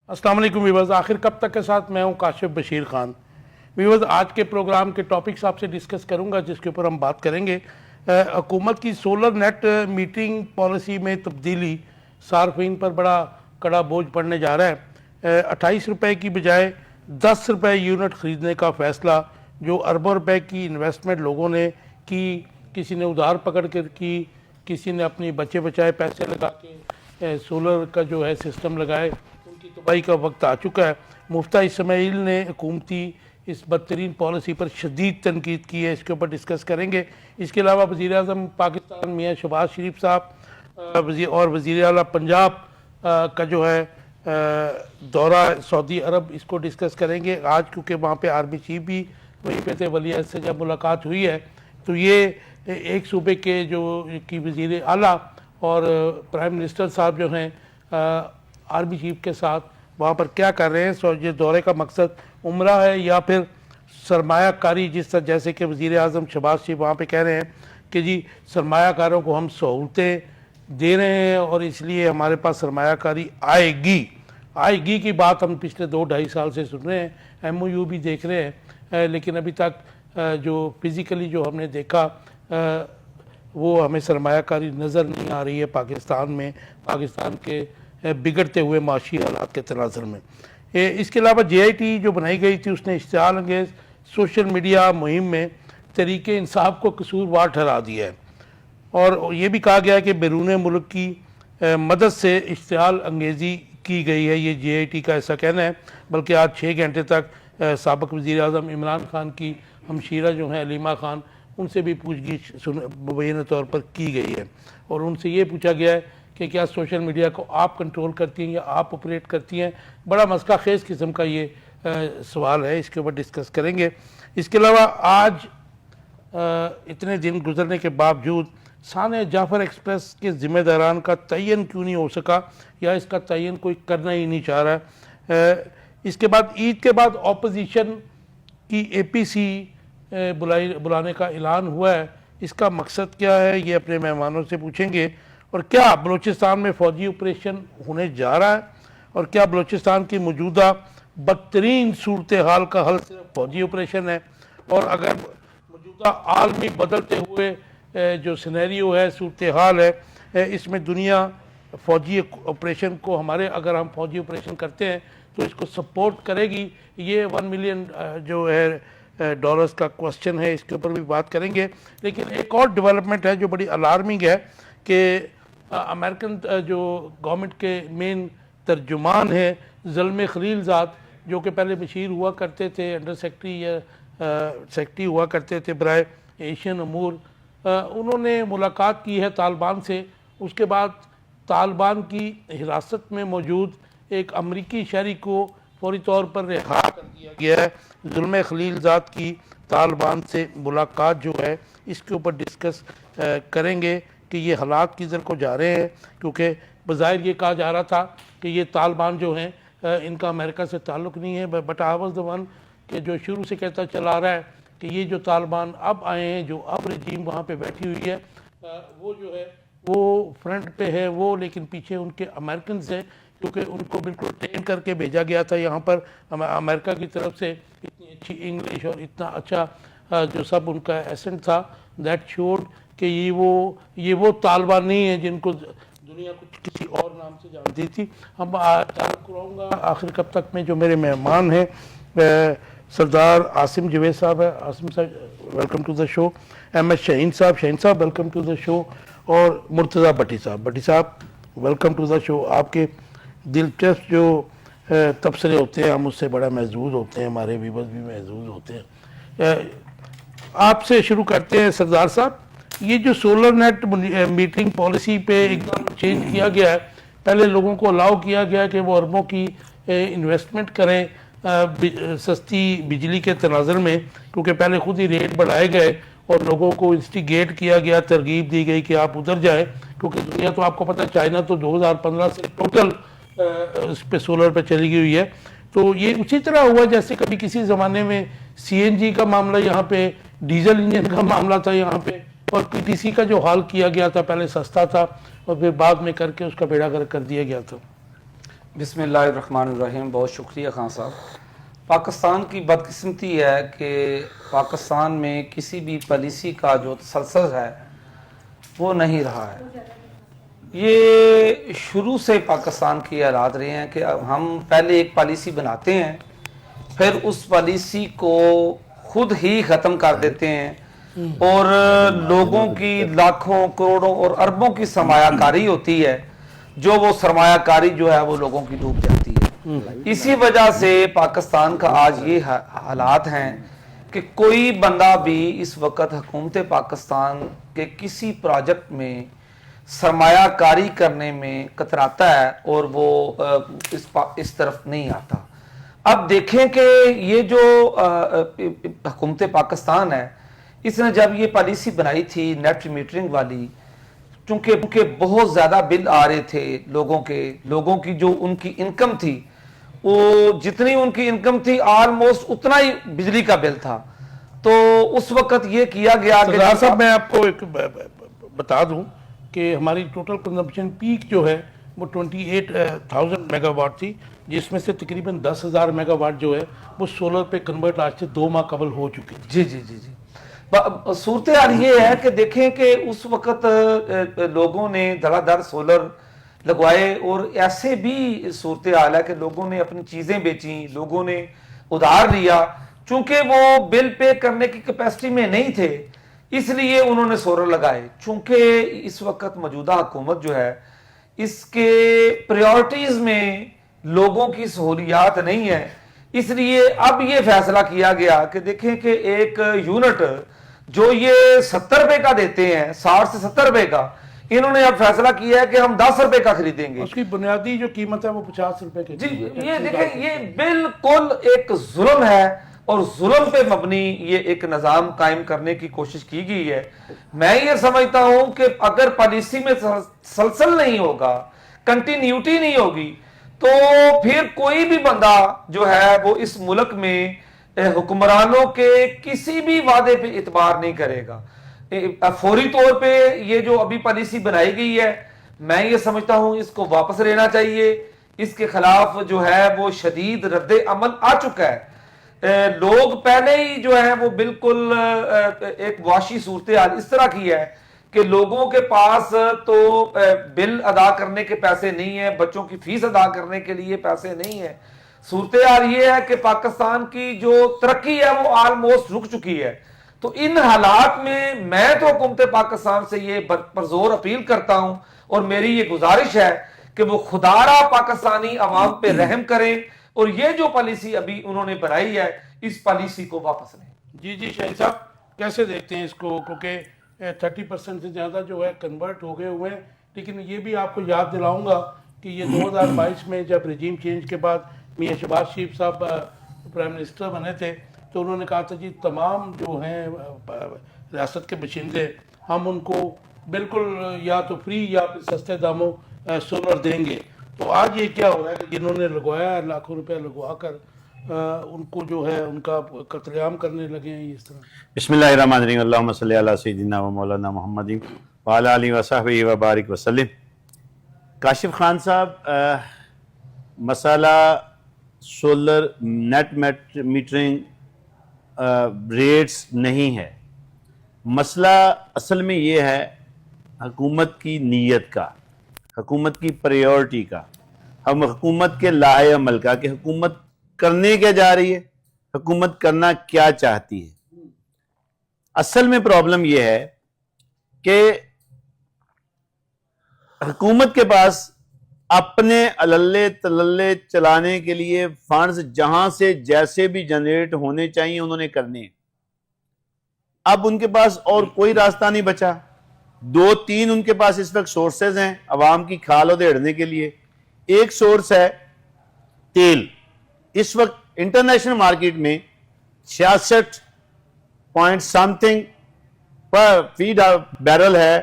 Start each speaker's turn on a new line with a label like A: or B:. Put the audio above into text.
A: अस्सलाम वालेकुम व्यूअर्स, आखिर कब तक के साथ मैं हूं काशिफ बशीर खान। व्यूअर्स, आज के प्रोग्राम के टॉपिक्स आपसे डिस्कस करूंगा जिसके ऊपर हम बात करेंगे हुकूमत की सोलर नेट मीटरिंग पॉलिसी में तब्दीली सार्फिन पर बड़ा कड़ा बोझ पड़ने जा रहा है। 28 रुपये की बजाय 10 रुपये यूनिट ख़रीदने का फ़ैसला, जो अरबों रुपए की इन्वेस्टमेंट लोगों ने की, किसी ने उधार पकड़ कर की, किसी ने अपनी बचे बचाए पैसे लगा के सोलर का जो है सिस्टम लगाए, उनकी तबाही का वक्त आ चुका है। मुफ्ती इस्माइल ने हुकूमती इस बदतरीन पॉलिसी पर शदीद तनकीद की है, इसके ऊपर डिस्कस करेंगे। इसके अलावा वज़ीर आज़म पाकिस्तान मियाँ शहबाज शरीफ साहब और वज़ीर आला पंजाब का जो है दौरा सऊदी अरब, इसको डिस्कस करेंगे आज, क्योंकि वहाँ पे आर्मी चीफ भी वहीं पे थे। वली अहद से जब मुलाकात हुई है तो ये एक सूबे के जो की वज़ीर आला और प्राइम मिनिस्टर साहब जो हैं आर्मी चीफ के साथ वहाँ पर क्या कर रहे हैं। सो ये दौरे का मकसद उम्रा है या फिर सरमाया कारी, जिस तरह जैसे कि वज़ीर आज़म शहबाज शरीफ वहाँ पे कह रहे हैं कि जी सरमायाकारों को हम सहूलतें दे रहे हैं और इसलिए हमारे पास सरमायाकारी आएगी की बात हम पिछले 2-2.5 साल से सुन रहे हैं। MOU भी देख रहे हैं, लेकिन अभी तक जो फिज़िकली जो हमने देखा वो हमें सरमायाकारी नज़र नहीं आ रही है पाकिस्तान में, पाकिस्तान के बिगड़ते हुए माशी हालात के तनाज़ुर में। इसके अलावा JIT जो बनाई गई थी उसने इश्तिहाल अंगेज़ सोशल मीडिया मुहिम में तरीके इंसाफ को कसूरवार ठहरा दिया है और ये भी कहा गया है कि बैरून मुल्क की मदद से इश्तिहाल अंगेज़ी की गई है। ये JIT का ऐसा कहना है। बल्कि आज 6 घंटे तक साबिक़ वज़ीर आज़म इमरान खान की हमशीरा जो हैं अलीमा खान, उनसे भी पूछगिछ मुबैना तौर पर की गई है और उनसे ये पूछा गया है कि क्या सोशल मीडिया को आप कंट्रोल करती हैं या आप ऑपरेट करती हैं। बड़ा मसला खेज़ किस्म का ये सवाल है, इसके ऊपर डिस्कस करेंगे। इसके अलावा आज इतने दिन गुजरने के बावजूद साने जाफ़र एक्सप्रेस के ज़िम्मेदारान का तयन क्यों नहीं हो सका, या इसका तयन कोई करना ही नहीं चाह रहा है। इसके बाद ईद के बाद अपोजिशन की APC बुलाने का ऐलान हुआ है। इसका मकसद क्या है, ये अपने मेहमानों से पूछेंगे। और क्या बलूचिस्तान में फ़ौजी ऑपरेशन होने जा रहा है, और क्या बलूचिस्तान की मौजूदा बदतरीन सूरत हाल का हल सिर्फ फ़ौजी ऑपरेशन है, और अगर मौजूदा आलमी बदलते हुए जो सिनेरियो है, सूरत हाल है, इसमें दुनिया फ़ौजी ऑपरेशन को अगर हम फ़ौजी ऑपरेशन करते हैं तो इसको सपोर्ट करेगी। ये 1 मिलियन जो है डॉलर्स का क्वेश्चन है, इसके ऊपर भी बात करेंगे। लेकिन एक और डेवलपमेंट है जो बड़ी अलार्मिंग है कि अमेरिकन जो गवर्नमेंट के मेन तर्जुमान हैं ज़ल्मे खलीलज़ाद, जो कि पहले बशीर हुआ करते थे, अंडर सेक्रेटरी या सेक्रेटरी हुआ करते थे बराए एशियन अमूर, उन्होंने मुलाकात की है तालिबान से। उसके बाद तालिबान की हिरासत में मौजूद एक अमरीकी शहरी को फौरी तौर पर रिहा कर दिया गया है। ज़ुल्म खलीलज़ाद की तालिबान से मुलाकात जो है, इसके ऊपर डिस्कस करेंगे कि ये हालात किधर को जा रहे हैं, क्योंकि बज़ाहिर ये कहा जा रहा था कि ये तालिबान जो हैं इनका अमेरिका से ताल्लुक़ नहीं है, but I was the one कि जो शुरू से कहता चला रहा है कि ये जो तालिबान अब आए हैं, जो अब रजीम वहाँ पे बैठी हुई है, वो जो है वो फ्रंट पे है वो, लेकिन पीछे उनके अमेरिकन हैं, क्योंकि उनको बिल्कुल ट्रेन करके भेजा गया था यहाँ पर अमेरिका की तरफ से। इतनी अच्छी इंग्लिश और इतना अच्छा जो सब उनका एसेंट था, दैट शोड कि ये वो तालिबान नहीं है जिनको दुनिया कुछ किसी और नाम से जानती थी। हम तारुफ कराऊँगा आखिर कब तक में जो मेरे मेहमान हैं, सरदार आसिम जवेद साहब है। आसिम साहब welcome to the show. MS Shaheen साहब वेलकम टू द शो। और मुर्तज़ा भट्टी साहब वेलकम टू द शो। आपके दिलचस्प जो तबसरे होते हैं हम उससे बड़ा महजूज होते हैं, हमारे व्यूअर्स भी महजूज होते हैं। आपसे शुरू करते हैं सरदार साहब, ये जो सोलर नेट मीटरिंग पॉलिसी पे एकदम चेंज किया गया है, पहले लोगों को अलाउ किया गया कि वो अरबों की इन्वेस्टमेंट करें सस्ती बिजली के तनाज़ुर में, क्योंकि पहले खुद ही रेट बढ़ाए गए और लोगों को इंस्टिगेट किया गया, तरगीब दी गई कि आप उधर जाएं, क्योंकि दुनिया तो आपको पता है चाइना तो 2015 से टोटल इस पे सोलर पे चली गई हुई है। तो ये उसी तरह हुआ जैसे कभी किसी ज़माने में CNG का मामला यहाँ पे, डीजल इंजन का मामला था यहाँ पे, और PTC का जो हाल किया गया था, पहले सस्ता था और फिर बाद में करके उसका बेड़ा गर्क कर दिया गया था।
B: بسم اللہ الرحمن الرحیم. بہت شکریہ خان صاحب. پاکستان کی بدقسمتی ہے کہ پاکستان میں کسی بھی پالیسی کا جو تسلسل ہے وہ نہیں رہا ہے. یہ شروع سے پاکستان کی حالات رہے ہیں کہ ہم پہلے ایک پالیسی بناتے ہیں، پھر اس پالیسی کو خود ہی ختم کر دیتے ہیں، اور لوگوں کی لاکھوں کروڑوں اور اربوں کی سرمایہ کاری ہوتی ہے، جو وہ سرمایہ کاری جو ہے وہ لوگوں کی ڈوب جاتی ہے. اسی وجہ سے پاکستان کا آج یہ حالات ہیں کہ کوئی بندہ بھی اس وقت حکومت پاکستان کے کسی پروجیکٹ میں سرمایہ کاری کرنے میں کتراتا ہے اور وہ اس طرف نہیں آتا. اب دیکھیں کہ یہ جو حکومت پاکستان ہے، اس نے جب یہ پالیسی بنائی تھی نیٹ میٹرنگ والی، چونکہ بہت زیادہ بل آ رہے تھے لوگوں کی جو ان کی انکم تھی، وہ جتنی ان کی انکم تھی آلموسٹ اتنا ہی بجلی کا بل تھا. تو اس وقت یہ کیا گیا کہ
A: سردار صاحب میں آپ کو ایک بتا دوں کہ ہماری ٹوٹل کنزمپشن پیک جو ہے وہ 28,000 میگا واٹ تھی، جس میں سے تقریباً 10,000 میگا واٹ جو ہے وہ سولر پہ کنورٹ آج سے 2 ماہ قبل ہو چکی تھی.
B: جی. صورتحال یہ ہے کہ دیکھیں کہ اس وقت لوگوں نے دھڑا دھڑ سولر لگوائے، اور ایسے بھی صورتحال ہے کہ لوگوں نے اپنی چیزیں بیچیں، لوگوں نے ادھار لیا، چونکہ وہ بل پے کرنے کی کیپیسٹی میں نہیں تھے، اس لیے انہوں نے سولر لگائے. چونکہ اس وقت موجودہ حکومت جو ہے اس کے پریورٹیز میں لوگوں کی سہولیات نہیں ہے، اس لیے اب یہ فیصلہ کیا گیا کہ دیکھیں کہ ایک یونٹ جو یہ 70 روپے کا دیتے ہیں، 60 سے 70 روپے کا، انہوں نے اب فیصلہ کیا ہے کہ ہم 10 روپے کا خریدیں گے.
A: اس کی بنیادی جو قیمت ہے وہ 50 روپے کی.
B: جی یہ دیکھیں، یہ بالکل ایک ظلم ہے، اور ظلم پہ مبنی یہ ایک نظام قائم کرنے کی کوشش کی گئی ہے. میں یہ سمجھتا ہوں کہ اگر پالیسی میں تسلسل نہیں ہوگا، کنٹینیوٹی نہیں ہوگی، تو پھر کوئی بھی بندہ جو ہے وہ اس ملک میں حکمرانوں کے کسی بھی وعدے پہ اعتبار نہیں کرے گا. فوری طور پہ یہ جو ابھی پالیسی بنائی گئی ہے، میں یہ سمجھتا ہوں اس کو واپس لینا چاہیے. اس کے خلاف جو ہے وہ شدید رد عمل آ چکا ہے. لوگ پہلے ہی جو ہے وہ بالکل ایک واشی صورتحال اس طرح کی ہے کہ لوگوں کے پاس تو بل ادا کرنے کے پیسے نہیں ہیں، بچوں کی فیس ادا کرنے کے لیے پیسے نہیں ہیں. صورتحال یہ ہے کہ پاکستان کی جو ترقی ہے وہ آلموسٹ رک چکی ہے. تو ان حالات میں تو حکومت پاکستان سے یہ پرزور اپیل کرتا ہوں، اور میری یہ گزارش ہے کہ وہ خدارا پاکستانی عوام پہ رحم کریں، اور یہ جو پالیسی ابھی انہوں نے بنائی ہے اس پالیسی کو واپس لیں.
A: جی شاہد صاحب کیسے دیکھتے ہیں اس کو؟ کیونکہ 30% سے زیادہ جو ہے کنورٹ ہو گئے ہوئے ہیں، لیکن یہ بھی آپ کو یاد دلاؤں گا کہ یہ 2022 میں جب رجیم چینج کے بعد میاں شہباز شریف صاحب پرائم منسٹر بنے تھے، تو انہوں نے کہا تھا جی تمام جو ہیں ریاست کے باشندے ہم ان کو بالکل یا تو فری یا سستے داموں سولر دیں گے. تو آج یہ کیا ہو رہا ہے کہ جنہوں نے لگوایا ہے لاکھوں روپے لگوا کر ان کو جو ہے ان کا قتل عام کرنے لگے ہیں اس طرح.
C: بسم اللہ الرحمن الرحیم. اللہم صلی علی سیدنا و مولانا محمد وعلی آلہ وصحبہ وبارک وسلم. کاشف خان صاحب، مسئلہ سولر نیٹ میٹرنگ ریٹس نہیں ہے. مسئلہ اصل میں یہ ہے حکومت کی نیت کا، حکومت کی پریورٹی کا، ہم حکومت کے لاہے عمل کا، کہ حکومت کرنے کیا جا رہی ہے، حکومت کرنا کیا چاہتی ہے. اصل میں پرابلم یہ ہے کہ حکومت کے پاس اپنے عللے تللے چلانے کے لیے فنڈز جہاں سے جیسے بھی جنریٹ ہونے چاہیے انہوں نے کرنے ہیں. اب ان کے پاس اور کوئی راستہ نہیں بچا. 2-3 ان کے پاس اس وقت سورسز ہیں عوام کی کھال ادھیڑنے کے لیے. ایک سورس ہے تیل. اس وقت انٹرنیشنل مارکیٹ میں 66 پوائنٹ سم تھنگ پر فی بیرل ہے